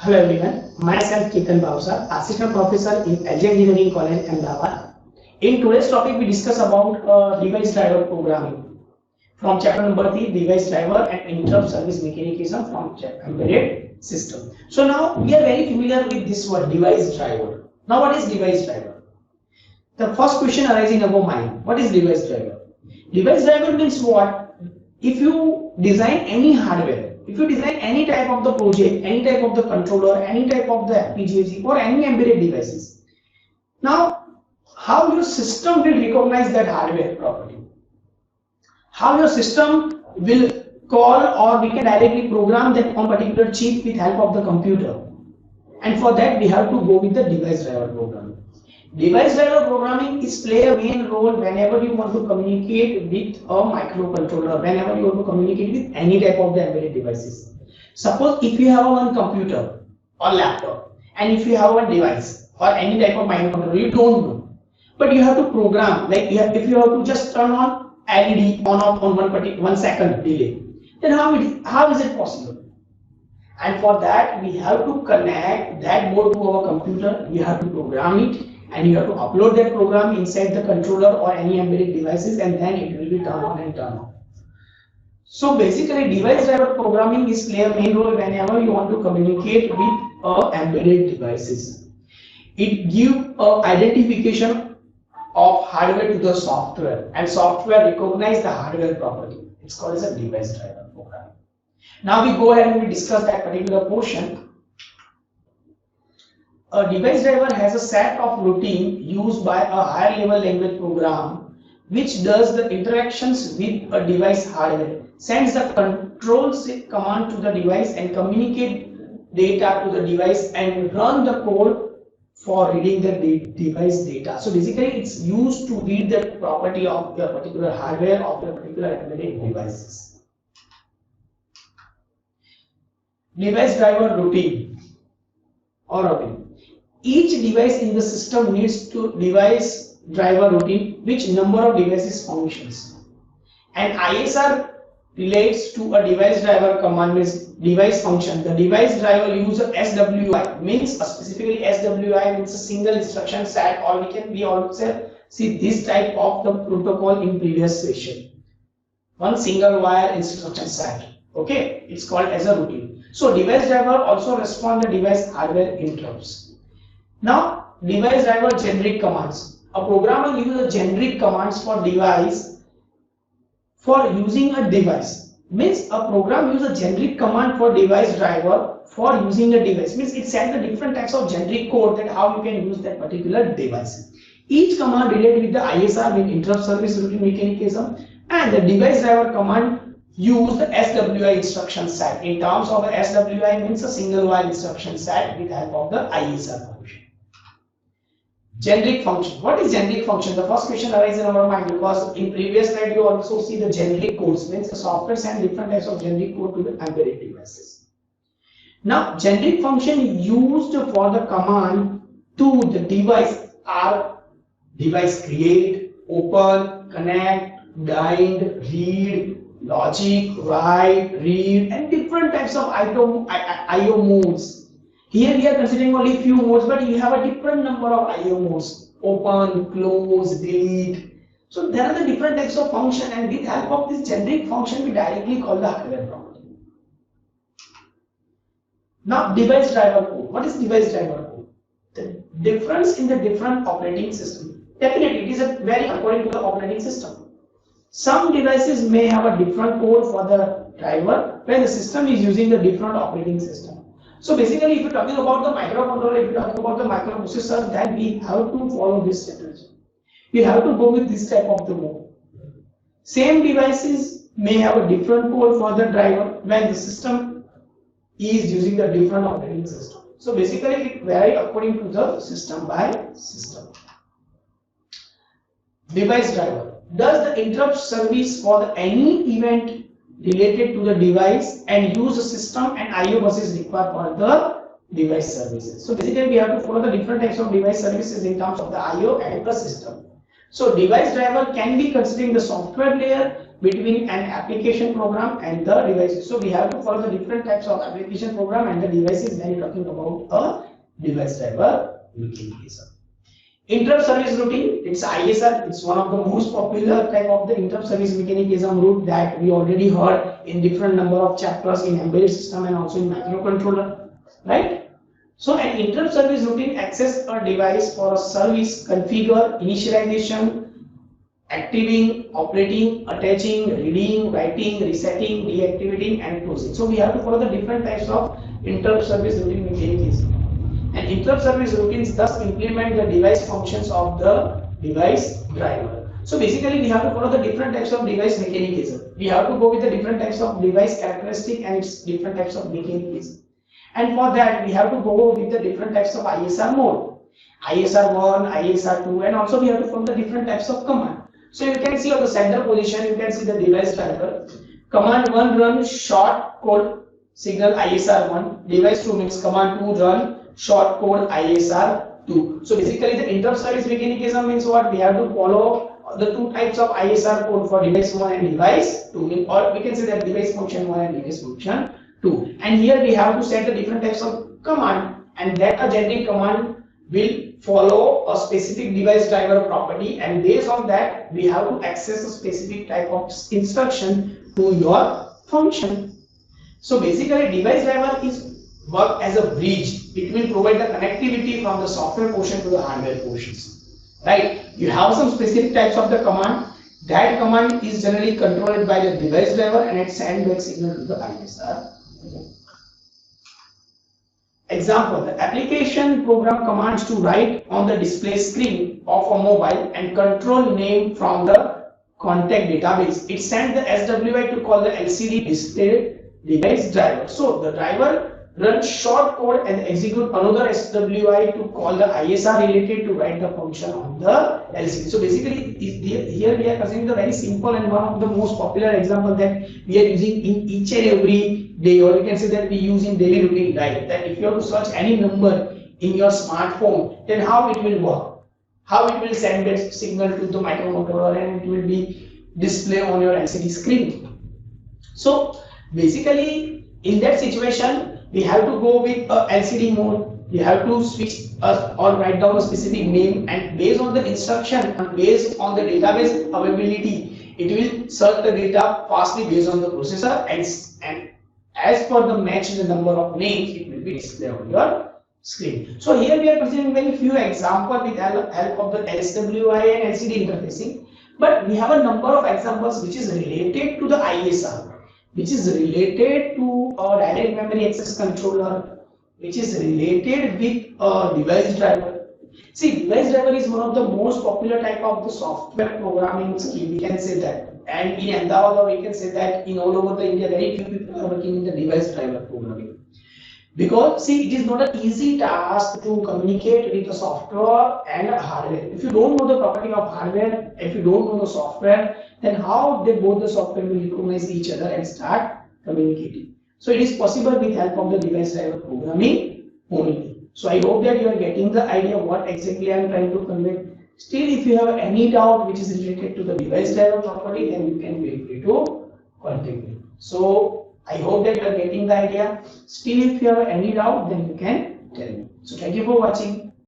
Hello everyone, myself Ketan Bhavsar, Assistant Professor in LG Engineering College, Ahmedabad. In today's topic, we discuss about device driver programming from chapter number 3, device driver and interrupt service mechanism from embedded system. So now we are very familiar with this word device driver. Now what is device driver? The first question arises in our mind, what is device driver? Device driver means what? If you design any hardware, if you design any type of the project, any type of the controller, any type of the FPGA or any embedded devices, now how your system will recognize that hardware property? How your system will call, or we can directly program that on particular chip with help of the computer. And for that we have to go with the device driver programming. Device driver programming is play a main role whenever you want to communicate with a microcontroller, whenever you want to communicate with any type of the embedded devices. Suppose if you have one computer or laptop, and if you have one device or any type of microcontroller, you don't know, but you have to program, like if you have to just turn on LED on off on 1 second delay, then how is it possible? And for that we have to connect that board to our computer, we have to program it, and you have to upload that program inside the controller or any embedded devices, and then it will be turned on and turned off. So basically device driver programming is play a main role whenever you want to communicate with embedded devices. It gives identification of hardware to the software, and software recognize the hardware property. It's called as a device driver programming. Now we go ahead and we discuss that particular portion. A device driver has a set of routine used by a higher level language program which does the interactions with a device hardware, sends the control command to the device and communicate data to the device and run the code for reading the device data. So basically it's used to read the property of the particular hardware of the particular embedded devices. Device driver routine or routine. Each device in the system needs to device driver routine which number of devices functions, and ISR relates to a device driver command means device function. The device driver uses SWI, means specifically SWI means a single instruction set, or we also see this type of the protocol in previous session, one single wire instruction set. Okay, it's called as a routine. So device driver also respond to device hardware interrupts. Now device driver generic commands. A programmer uses generic commands for device for using a device. Means a program uses a generic command for device driver for using a device. Means it sends the different types of generic code that how you can use that particular device. Each command related with the ISR with interrupt service routine mechanism, and the device driver command use the SWI instruction set. In terms of a SWI means a single wire instruction set with help of the ISR function. Generic function. What is generic function? The first question arises in our mind because in previous slide you also see the generic codes, means the software sends different types of generic code to the embedded devices. Now generic function used for the command to the device are device create, open, connect, bind, read, logic, write, read, and different types of IO modes. Here we are considering only few modes, but you have a different number of IO modes: open, close, delete. So there are the different types of function, and with help of this generic function we directly call the hardware property. Now device driver code. What is device driver code? The difference in the different operating system. Definitely it is a very according to the operating system. Some devices may have a different code for the driver when the system is using the different operating system. So basically if you're talking about the microcontroller, if you're talking about the microprocessor, then we have to follow this strategy. We have to go with this type of the mode. Same devices may have a different code for the driver when the system is using the different operating system. So basically it varies according to the system by system. Device driver does the interrupt service for any event related to the device and use the system and IO buses required for the device services. So basically we have to follow the different types of device services in terms of the IO and the system. So device driver can be considering the software layer between an application program and the devices. So we have to follow the different types of application program and the devices when you're talking about a device driver mechanism. Interrupt service routine, it's ISR, it's one of the most popular type of the interrupt service mechanism route that we already heard in different number of chapters in embedded system and also in microcontroller, right? So an interrupt service routine access a device for a service, configure, initialization, activating, operating, attaching, reading, writing, resetting, deactivating and closing. So we have to follow the different types of interrupt service routine mechanism. And interrupt service routines thus implement the device functions of the device driver. So basically we have to follow the different types of device mechanism. We have to go with the different types of device characteristic and its different types of mechanism. And for that we have to go with the different types of ISR mode. ISR 1, ISR 2 and also we have to follow the different types of command. So you can see on the center position you can see the device driver. Command 1 run short code signal ISR 1. Device 2 means command 2 run short code ISR 2. So basically the interrupt service mechanism means what? We have to follow the two types of ISR code for device 1 and device 2, or we can say that device function 1 and device function 2. And here we have to set the different types of command, and that a generic command will follow a specific device driver property, and based on that we have to access a specific type of instruction to your function. So basically device driver is work as a bridge. It will provide the connectivity from the software portion to the hardware portions, right? You have some specific types of the command. That command is generally controlled by the device driver and it sends back signal to the ISR. Example, the application program commands to write on the display screen of a mobile and control name from the contact database. It sends the SWI to call the LCD display device driver. So the driver run short code and execute another SWI to call the ISR related to write the function on the LCD. So basically here we are considering the very simple and one of the most popular example that we are using in each and every day, or you can say that we use in daily routine life, that if you have to search any number in your smartphone, then how it will work, how it will send that signal to the microcontroller and it will be display on your LCD screen. So basically in that situation we have to go with a LCD mode. We have to switch or write down a specific name, and based on the instruction and based on the database availability, it will search the data fastly based on the processor, and as per the match the number of names, it will be displayed on your screen. So here we are presenting very few examples with help of the SWI and LCD interfacing, but we have a number of examples which is related to the ISR, which is related to a direct memory access controller, which is related with a device driver. See, device driver is one of the most popular type of the software programming skill, we can say that. And in Ahmedabad, we can say that in all over the India, very few people are working in the device driver programming. Because see, it is not an easy task to communicate with the software and hardware. If you don't know the property of hardware, if you don't know the software, then how both the software will recognize each other and start communicating. So it is possible with help of the device driver programming only. So I hope that you are getting the idea what exactly I am trying to convey. Still, if you have any doubt which is related to the device driver property, then you can feel free to contact me. So I hope that you are getting the idea. Still, if you have any doubt, then you can tell me. So thank you for watching.